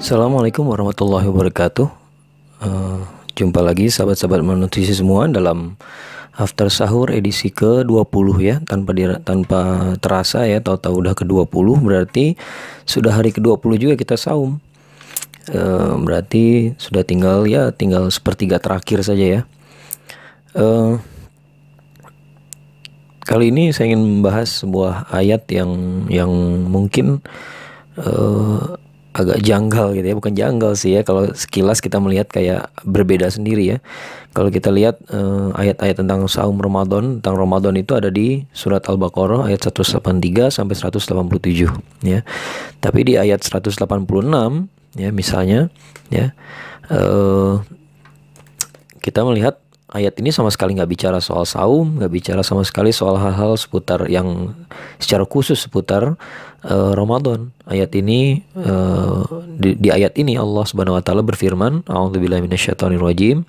Assalamualaikum warahmatullahi wabarakatuh. Jumpa lagi sahabat-sahabat menutrisi semua dalam After Sahur edisi ke-20 ya. Tanpa terasa ya, tahu-tahu udah ke-20, berarti sudah hari ke-20 juga kita saum. Berarti sudah tinggal sepertiga terakhir saja ya. Kali ini saya ingin membahas sebuah ayat yang mungkin agak janggal gitu ya, bukan janggal sih ya, kalau sekilas kita melihat kayak berbeda sendiri ya. Kalau kita lihat ayat-ayat tentang saum Ramadan, tentang Ramadan itu ada di surat Al-Baqarah ayat 183 sampai 187 ya. Tapi di ayat 186 ya misalnya ya, kita melihat ayat ini sama sekali nggak bicara soal saum, nggak bicara sama sekali soal hal-hal seputar yang secara khusus seputar Ramadan. Ayat ini di ayat ini Allah Subhanahu wa taala berfirman, A'udzubillahi minasyaitonirrajim.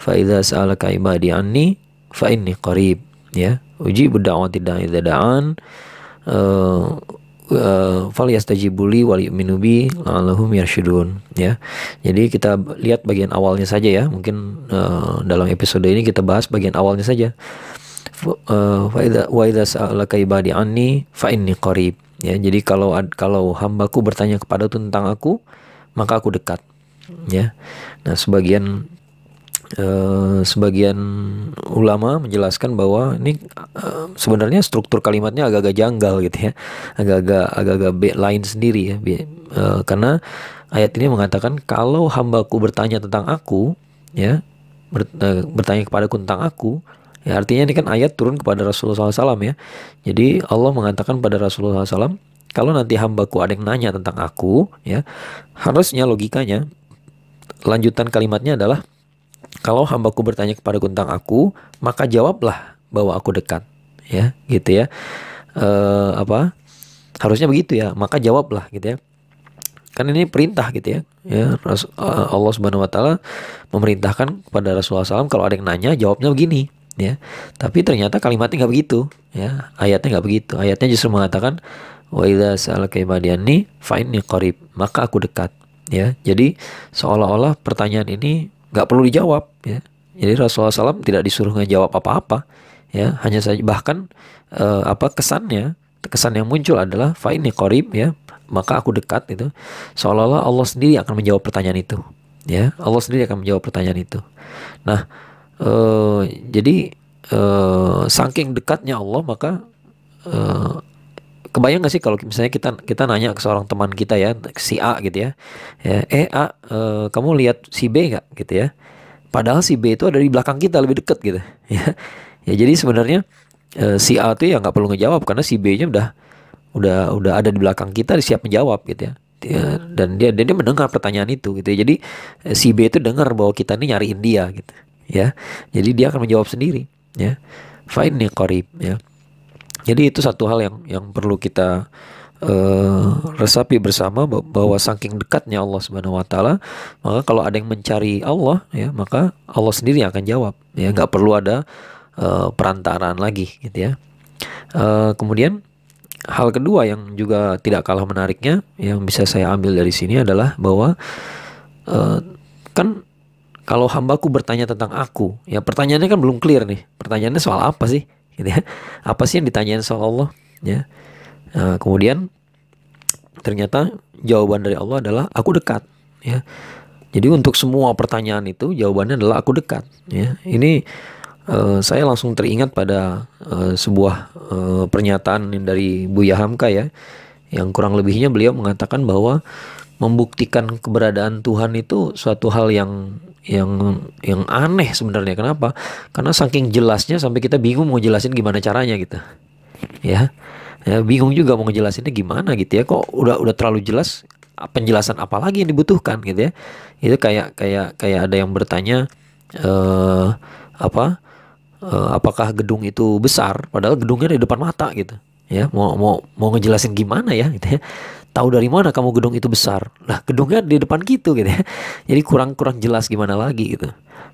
Fa idza sa'alaka ibadi anni fa inni qarib ya. Ujibu da'watid da'i idza da'an. Falyastajibu li wal yu'minu bi la'allahum yarshudun ya. Jadi kita lihat bagian awalnya saja ya. Mungkin dalam episode ini kita bahas bagian awalnya saja. Wa idza sa'alaka ibadi anni fa inni qarib ya. Jadi kalau hambaku bertanya kepada tentang aku, maka aku dekat ya. Nah, sebagian ulama menjelaskan bahwa ini sebenarnya struktur kalimatnya agak-agak janggal gitu ya, agak-agak lain sendiri ya, karena ayat ini mengatakan kalau hambaku bertanya tentang aku ya, bertanya kepadaku tentang aku ya, artinya ini kan ayat turun kepada Rasulullah SAW ya. Jadi Allah mengatakan pada Rasulullah SAW, kalau nanti hambaku ada yang nanya tentang aku ya, harusnya logikanya lanjutan kalimatnya adalah, kalau hambaku bertanya kepadaku tentang aku, maka jawablah bahwa aku dekat, ya, gitu ya. Harusnya begitu ya. Maka jawablah, gitu ya. Kan ini perintah, gitu ya. Allah Subhanahu Wa Taala memerintahkan kepada Rasulullah SAW, kalau ada yang nanya, jawabnya begini, ya. Tapi ternyata kalimatnya nggak begitu, ya. Ayatnya nggak begitu. Ayatnya justru mengatakan, wa idza sa'alaka ibadi anni fa inni qarib, maka aku dekat, ya. Jadi seolah-olah pertanyaan ini nggak perlu dijawab ya. Jadi Rasulullah SAW tidak disuruh ngejawab apa-apa ya, hanya saja bahkan kesan yang muncul adalah fa inni qarib ya, maka aku dekat itu, seolah-olah Allah sendiri akan menjawab pertanyaan itu ya. Allah sendiri akan menjawab pertanyaan itu. Nah, jadi saking dekatnya Allah, maka kebayang gak sih kalau misalnya kita nanya ke seorang teman kita ya, si A gitu ya, A, kamu lihat si B nggak gitu ya, padahal si B itu ada di belakang kita, lebih dekat gitu ya. Ya jadi sebenarnya si A itu ya nggak perlu ngejawab, karena si B-nya udah ada di belakang kita, siap menjawab gitu ya. Dan dia mendengar pertanyaan itu gitu ya. Jadi si B itu dengar bahwa kita ini nyariin dia gitu ya. Jadi dia akan menjawab sendiri ya. Fa inni qarib ya. Jadi itu satu hal yang perlu kita resapi bersama, bahwa saking dekatnya Allah Subhanahu Wa Taala, maka kalau ada yang mencari Allah ya, maka Allah sendiri akan jawab ya, nggak perlu ada perantaraan lagi gitu ya. Kemudian hal kedua yang juga tidak kalah menariknya yang bisa saya ambil dari sini adalah bahwa kan kalau hambaku bertanya tentang aku ya, pertanyaannya kan belum clear nih, pertanyaannya soal apa sih gitu ya. Apa sih yang ditanyain soal Allah ya. Kemudian ternyata jawaban dari Allah adalah aku dekat ya. Jadi untuk semua pertanyaan itu jawabannya adalah aku dekat ya. Ini saya langsung teringat pada sebuah pernyataan dari Buya Hamka ya, yang kurang lebihnya beliau mengatakan bahwa membuktikan keberadaan Tuhan itu suatu hal yang aneh sebenarnya. Kenapa? Karena saking jelasnya sampai kita bingung mau jelasin gimana caranya gitu ya. Bingung juga mau ngejelasinnya gimana gitu ya. Kok udah terlalu jelas, penjelasan apa lagi yang dibutuhkan gitu ya. Itu kayak ada yang bertanya apakah gedung itu besar, padahal gedungnya di depan mata gitu ya. Mau ngejelasin gimana ya gitu ya. Tahu dari mana kamu gedung itu besar? Lah, gedungnya di depan gitu ya. Jadi kurang jelas gimana lagi gitu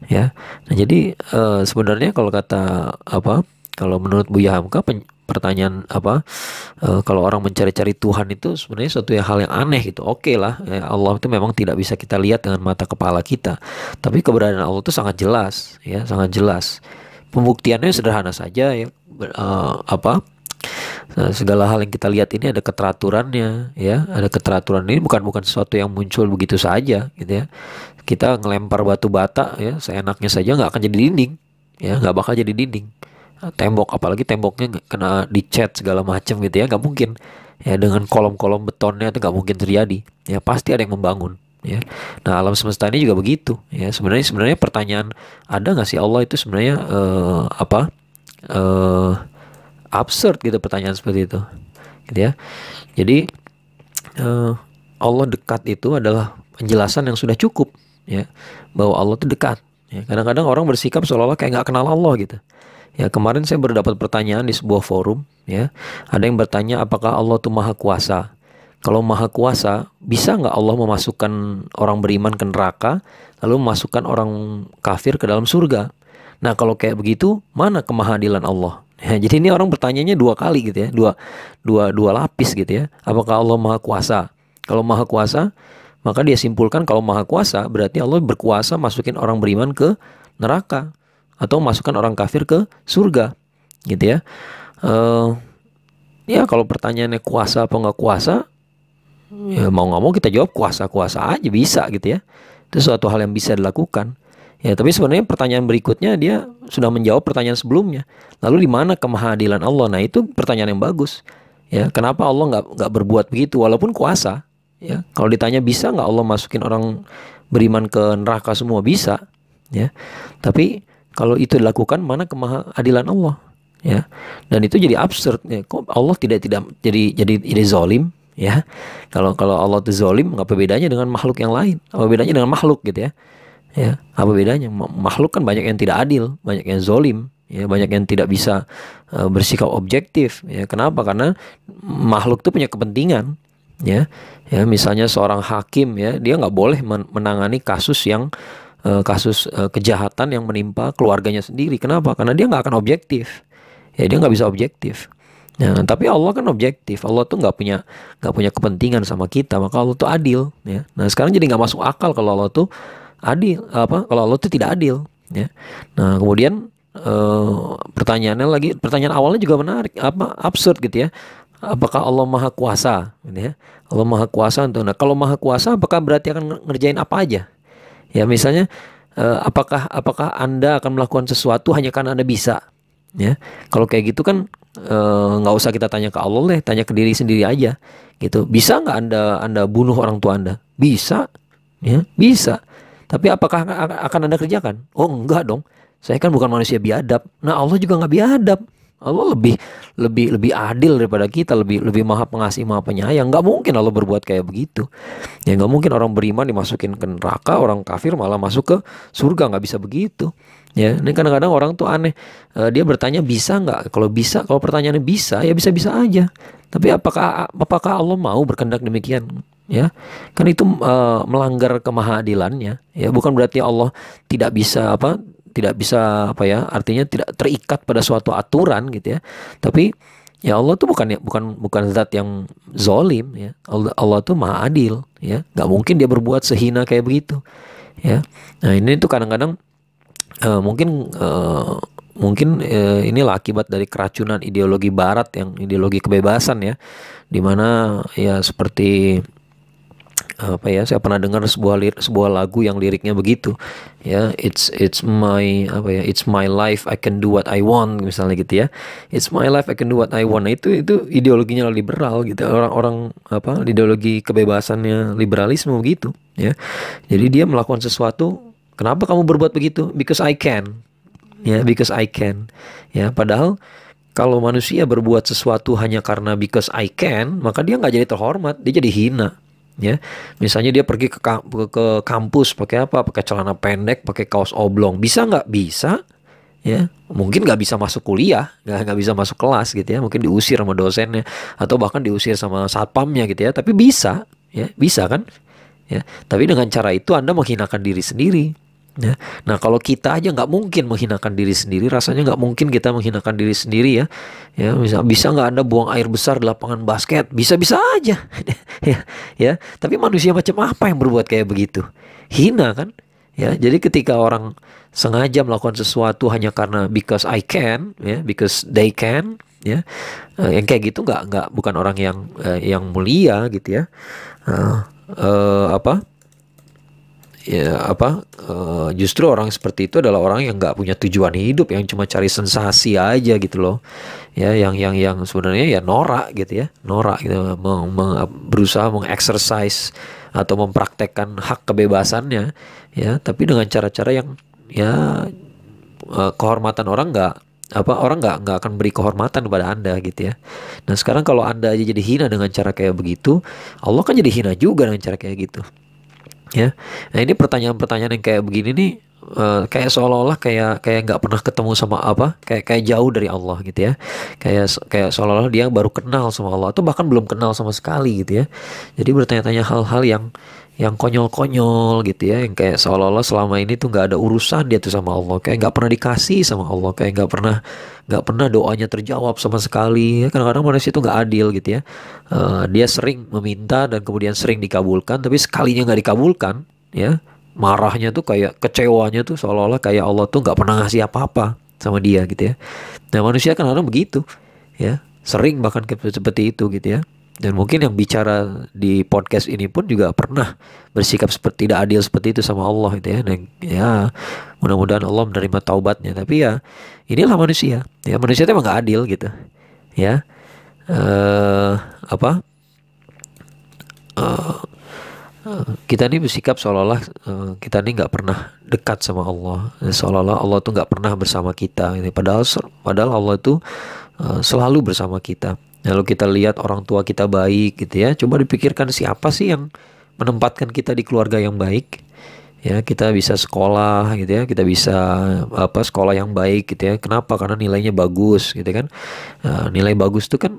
ya. Nah, jadi sebenarnya kalau menurut Buya Hamka, pertanyaan apa, kalau orang mencari-cari Tuhan itu sebenarnya suatu hal yang aneh gitu. Oke lah, ya, Allah itu memang tidak bisa kita lihat dengan mata kepala kita, tapi keberadaan Allah itu sangat jelas, ya, sangat jelas. Pembuktiannya sederhana saja, ya, apa, segala hal yang kita lihat ini ada keteraturannya, ya, ada keteraturan. Ini bukan sesuatu yang muncul begitu saja, gitu ya. Kita ngelempar batu bata, ya, seenaknya saja nggak akan jadi dinding, ya, nggak bakal jadi dinding. Tembok, apalagi temboknya kena dicat segala macam gitu ya, nggak mungkin, ya, dengan kolom-kolom betonnya itu nggak mungkin terjadi, ya, pasti ada yang membangun, ya. Nah, alam semesta ini juga begitu, ya. Sebenarnya pertanyaan ada nggak sih Allah itu sebenarnya apa, absurd gitu, pertanyaan seperti itu, gitu ya. Jadi Allah dekat itu adalah penjelasan yang sudah cukup, ya, bahwa Allah itu dekat, ya. Kadang-kadang orang bersikap seolah-olah kayak nggak kenal Allah gitu. Ya, kemarin saya baru dapat pertanyaan di sebuah forum, ya. Ada yang bertanya apakah Allah itu maha kuasa. Kalau maha kuasa, bisa nggak Allah memasukkan orang beriman ke neraka, lalu memasukkan orang kafir ke dalam surga? Nah, kalau kayak begitu, mana kemahadilan Allah? Ya, jadi ini orang bertanyanya dua kali gitu ya, dua lapis gitu ya. Apakah Allah maha kuasa? Kalau maha kuasa, maka dia simpulkan kalau maha kuasa berarti Allah berkuasa masukin orang beriman ke neraka, atau masukkan orang kafir ke surga, gitu ya. Ya, kalau pertanyaannya kuasa apa nggak kuasa, ya mau nggak mau kita jawab kuasa aja, bisa gitu ya. Itu suatu hal yang bisa dilakukan. Ya, tapi sebenarnya pertanyaan berikutnya dia sudah menjawab pertanyaan sebelumnya. Lalu di mana kemahadilan Allah? Nah, itu pertanyaan yang bagus. Ya, kenapa Allah nggak berbuat begitu walaupun kuasa? Ya, kalau ditanya bisa nggak Allah masukin orang beriman ke neraka semua, bisa. Ya, tapi kalau itu dilakukan, mana kemahadilan Allah, ya? Dan itu jadi absurd, ya. Kok Allah tidak jadi zalim, ya? Kalau Allah itu zalim, apa bedanya dengan makhluk yang lain? Apa bedanya dengan makhluk gitu ya? Ya, apa bedanya? Makhluk kan banyak yang tidak adil, banyak yang zalim, ya, banyak yang tidak bisa bersikap objektif, ya. Kenapa? Karena makhluk itu punya kepentingan, ya. Ya, misalnya seorang hakim, ya, dia nggak boleh menangani kasus kejahatan yang menimpa keluarganya sendiri. Kenapa? Karena dia nggak akan objektif. Ya, dia nggak bisa objektif. Nah, tapi Allah kan objektif. Allah tuh nggak punya kepentingan sama kita. Maka Allah tuh adil. Ya. Nah, sekarang jadi nggak masuk akal kalau Allah tuh adil. Kalau Allah tuh tidak adil. Ya. Nah, kemudian pertanyaannya lagi, pertanyaan awalnya juga menarik. Absurd gitu ya. Apakah Allah maha kuasa? Gitu ya. Allah maha kuasa. Nah, kalau maha kuasa, apakah berarti akan ngerjain apa aja? Ya, misalnya apakah Anda akan melakukan sesuatu hanya karena Anda bisa? Ya, kalau kayak gitu kan nggak usah kita tanya ke Allah deh, tanya ke diri sendiri aja, gitu. Bisa nggak Anda bunuh orang tua Anda? Bisa, ya, bisa. Tapi apakah akan Anda kerjakan? Oh, enggak dong. Saya kan bukan manusia biadab. Nah, Allah juga nggak biadab. Allah lebih adil daripada kita, lebih maha pengasih, maha penyayang. Nggak mungkin Allah berbuat kayak begitu. Ya, nggak mungkin orang beriman dimasukin ke neraka, orang kafir malah masuk ke surga. Nggak bisa begitu. Ya, ini kadang-kadang orang tuh aneh. Dia bertanya bisa nggak? Kalau bisa, kalau pertanyaannya bisa, ya bisa-bisa aja. Tapi apakah Allah mau berkehendak demikian? Ya, kan itu melanggar kemahadilannya. Ya, bukan berarti Allah tidak bisa apa ya, artinya tidak terikat pada suatu aturan gitu ya. Tapi ya Allah tuh bukan zat yang zalim, ya. Allah tuh maha adil, ya. Nggak mungkin dia berbuat sehina kayak begitu, ya. Nah, ini tuh kadang-kadang mungkin inilah akibat dari keracunan ideologi Barat, yang ideologi kebebasan, ya, dimana ya seperti apa ya, saya pernah dengar sebuah lagu yang liriknya begitu, ya, it's my life, I can do what I want, misalnya gitu ya. It's my life, I can do what I want. Nah, itu ideologinya liberal gitu, orang ideologi kebebasannya liberalisme gitu, ya. Jadi dia melakukan sesuatu, kenapa kamu berbuat begitu? Because I can, ya, because I can, ya. Padahal kalau manusia berbuat sesuatu hanya karena because I can, maka dia nggak jadi terhormat, dia jadi hina. Ya, misalnya dia pergi ke kampus pakai apa? Pakai celana pendek, pakai kaos oblong. Bisa nggak? Bisa. Ya, mungkin nggak bisa masuk kuliah, nggak bisa masuk kelas gitu ya. Mungkin diusir sama dosennya, atau bahkan diusir sama satpamnya gitu ya. Tapi bisa, ya, bisa kan? Ya, tapi dengan cara itu Anda menghinakan diri sendiri. Ya. Nah kalau kita aja nggak mungkin menghinakan diri sendiri, rasanya nggak mungkin kita menghinakan diri sendiri ya. Ya bisa nggak Anda buang air besar di lapangan basket? Bisa-bisa aja. Ya, ya. Tapi manusia macam apa yang berbuat kayak begitu? Hina kan? Ya. Jadi ketika orang sengaja melakukan sesuatu hanya karena because I can, ya, because they can, ya, yang kayak gitu nggak bukan orang yang mulia gitu ya. Apa? Ya apa justru orang seperti itu adalah orang yang nggak punya tujuan hidup, yang cuma cari sensasi aja gitu loh ya, yang sebenarnya ya norak gitu ya, norak gitu, berusaha mengeksersis atau mempraktekkan hak kebebasannya ya, tapi dengan cara-cara yang ya kehormatan orang nggak akan beri kehormatan kepada Anda gitu ya. Nah sekarang kalau Anda aja jadi hina dengan cara kayak begitu, Allah kan jadi hina juga dengan cara kayak gitu ya. Nah ini pertanyaan-pertanyaan yang kayak begini nih kayak seolah-olah kayak nggak pernah ketemu sama apa, kayak jauh dari Allah gitu ya, kayak seolah-olah dia baru kenal sama Allah atau bahkan belum kenal sama sekali gitu ya. Jadi bertanya-tanya hal-hal yang konyol-konyol gitu ya, yang kayak seolah-olah selama ini tuh nggak ada urusan dia tuh sama Allah, kayak nggak pernah dikasih sama Allah, kayak nggak pernah doanya terjawab sama sekali ya. Kadang-kadang manusia itu nggak adil gitu ya. Dia sering meminta dan kemudian sering dikabulkan, tapi sekalinya nggak dikabulkan ya, marahnya tuh kayak kecewanya tuh seolah-olah kayak Allah tuh nggak pernah ngasih apa-apa sama dia gitu ya. Nah manusia kadang-kadang begitu ya, sering bahkan seperti itu gitu ya. Dan mungkin yang bicara di podcast ini pun juga pernah bersikap seperti tidak adil seperti itu sama Allah gitu ya. Dan ya mudah-mudahan Allah menerima taubatnya. Tapi ya inilah manusia. Ya manusia itu emang gak adil gitu. Ya apa? Kita ini bersikap seolah-olah kita ini nggak pernah dekat sama Allah. Seolah-olah Allah tuh nggak pernah bersama kita. Gitu. Padahal Allah itu selalu bersama kita. Lalu kita lihat orang tua kita baik gitu ya. Coba dipikirkan siapa sih yang menempatkan kita di keluarga yang baik. Ya, kita bisa sekolah gitu ya. Kita bisa sekolah yang baik gitu ya. Kenapa? Karena nilainya bagus gitu kan. Nilai bagus itu kan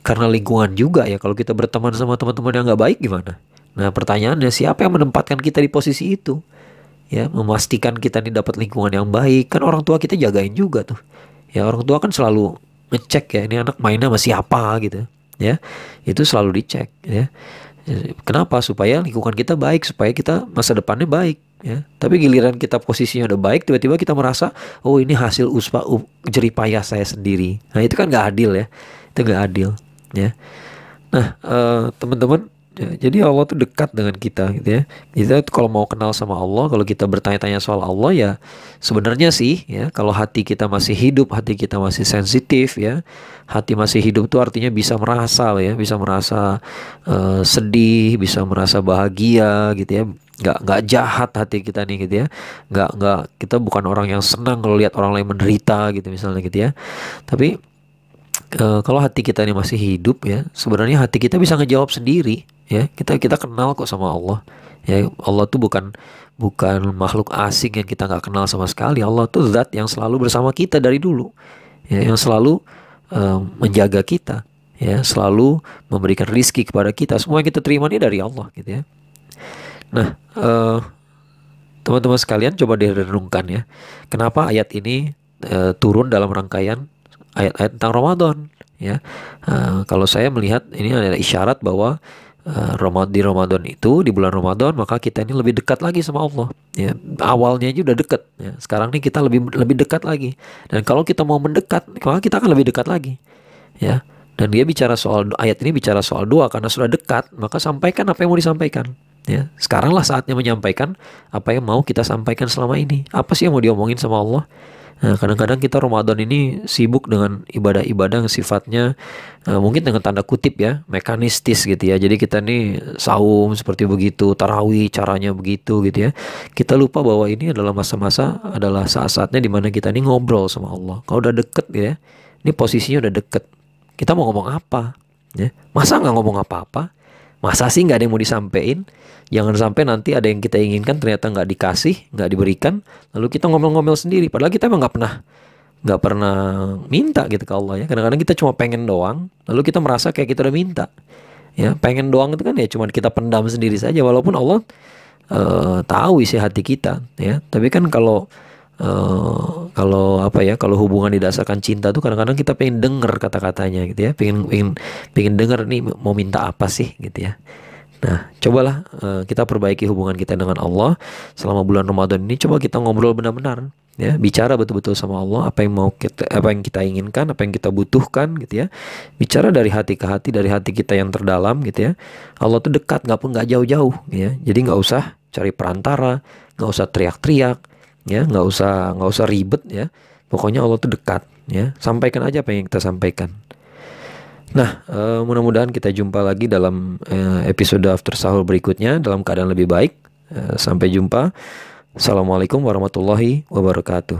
karena lingkungan juga ya. Kalau kita berteman sama teman-teman yang nggak baik gimana? Nah, pertanyaannya siapa yang menempatkan kita di posisi itu? Ya, memastikan kita ini dapat lingkungan yang baik. Kan orang tua kita jagain juga tuh. Ya, orang tua kan selalu ngecek ya, ini anak mainnya sama siapa gitu ya, itu selalu dicek ya. Kenapa? Supaya lingkungan kita baik, supaya kita masa depannya baik ya. Tapi giliran kita posisinya udah baik, tiba-tiba kita merasa oh ini hasil jerih payah saya sendiri. Nah itu kan nggak adil ya, itu nggak adil ya. Nah teman-teman, jadi Allah tuh dekat dengan kita gitu ya. Kita tuh kalau mau kenal sama Allah, kalau kita bertanya-tanya soal Allah ya sebenarnya sih ya, kalau hati kita masih hidup, hati kita masih sensitif ya, hati masih hidup tuh artinya bisa merasa ya, bisa merasa sedih, bisa merasa bahagia gitu ya. Nggak jahat hati kita nih gitu ya. Nggak kita bukan orang yang senang kalau lihat orang lain menderita gitu misalnya gitu ya. Tapi kalau hati kita ini masih hidup ya, sebenarnya hati kita bisa ngejawab sendiri ya. Kita kenal kok sama Allah ya. Allah tuh bukan makhluk asing yang kita nggak kenal sama sekali. Allah tuh zat yang selalu bersama kita dari dulu ya, yang selalu menjaga kita ya, selalu memberikan rizki kepada kita. Semua yang kita terima ini dari Allah gitu ya. Nah teman-teman sekalian, coba direnungkan ya, kenapa ayat ini turun dalam rangkaian ayat-ayat tentang Ramadan ya. Kalau saya melihat ini adalah isyarat bahwa di Ramadan itu, di bulan Ramadan, maka kita ini lebih dekat lagi sama Allah ya. Awalnya aja udah dekat ya. Sekarang nih kita lebih dekat lagi. Dan kalau kita mau mendekat, maka kita akan lebih dekat lagi ya. Dan dia bicara soal, ayat ini bicara soal doa, karena sudah dekat, maka sampaikan apa yang mau disampaikan ya. Sekaranglah saatnya menyampaikan apa yang mau kita sampaikan selama ini. Apa sih yang mau diomongin sama Allah? Nah, kadang-kadang kita Ramadan ini sibuk dengan ibadah-ibadah yang sifatnya mungkin dengan tanda kutip ya, mekanistis gitu ya. Jadi kita nih saum seperti begitu, tarawih caranya begitu gitu ya. Kita lupa bahwa ini adalah masa-masa, adalah saat-saatnya dimana kita nih ngobrol sama Allah. Kalau udah deket ya, ini posisinya udah deket. Kita mau ngomong apa? Ya, masa nggak ngomong apa-apa? Masa sih nggak ada yang mau disampaikan? Jangan sampai nanti ada yang kita inginkan ternyata nggak dikasih, nggak diberikan, lalu kita ngomel-ngomel sendiri. Padahal kita emang nggak pernah minta gitu ke Allah ya. Kadang-kadang kita cuma pengen doang, lalu kita merasa kayak kita udah minta. Ya, pengen doang itu kan ya cuma kita pendam sendiri saja. Walaupun Allah tahu isi hati kita, ya. Tapi kan kalau apa ya, kalau hubungan didasarkan cinta tuh kadang-kadang kita pengen denger kata-katanya gitu ya, pengen denger nih mau minta apa sih gitu ya. Nah, cobalah kita perbaiki hubungan kita dengan Allah selama bulan Ramadan ini. Coba kita ngobrol benar-benar, ya, bicara betul-betul sama Allah, apa yang kita inginkan, apa yang kita butuhkan gitu ya. Bicara dari hati ke hati, dari hati kita yang terdalam gitu ya. Allah tuh dekat, nggak jauh-jauh ya. Jadi nggak usah cari perantara, nggak usah teriak-teriak, ya, nggak usah ribet ya. Pokoknya Allah tuh dekat, ya. Sampaikan aja apa yang kita sampaikan. Nah, mudah-mudahan kita jumpa lagi dalam episode After Sahur berikutnya dalam keadaan lebih baik. Sampai jumpa. Assalamualaikum warahmatullahi wabarakatuh.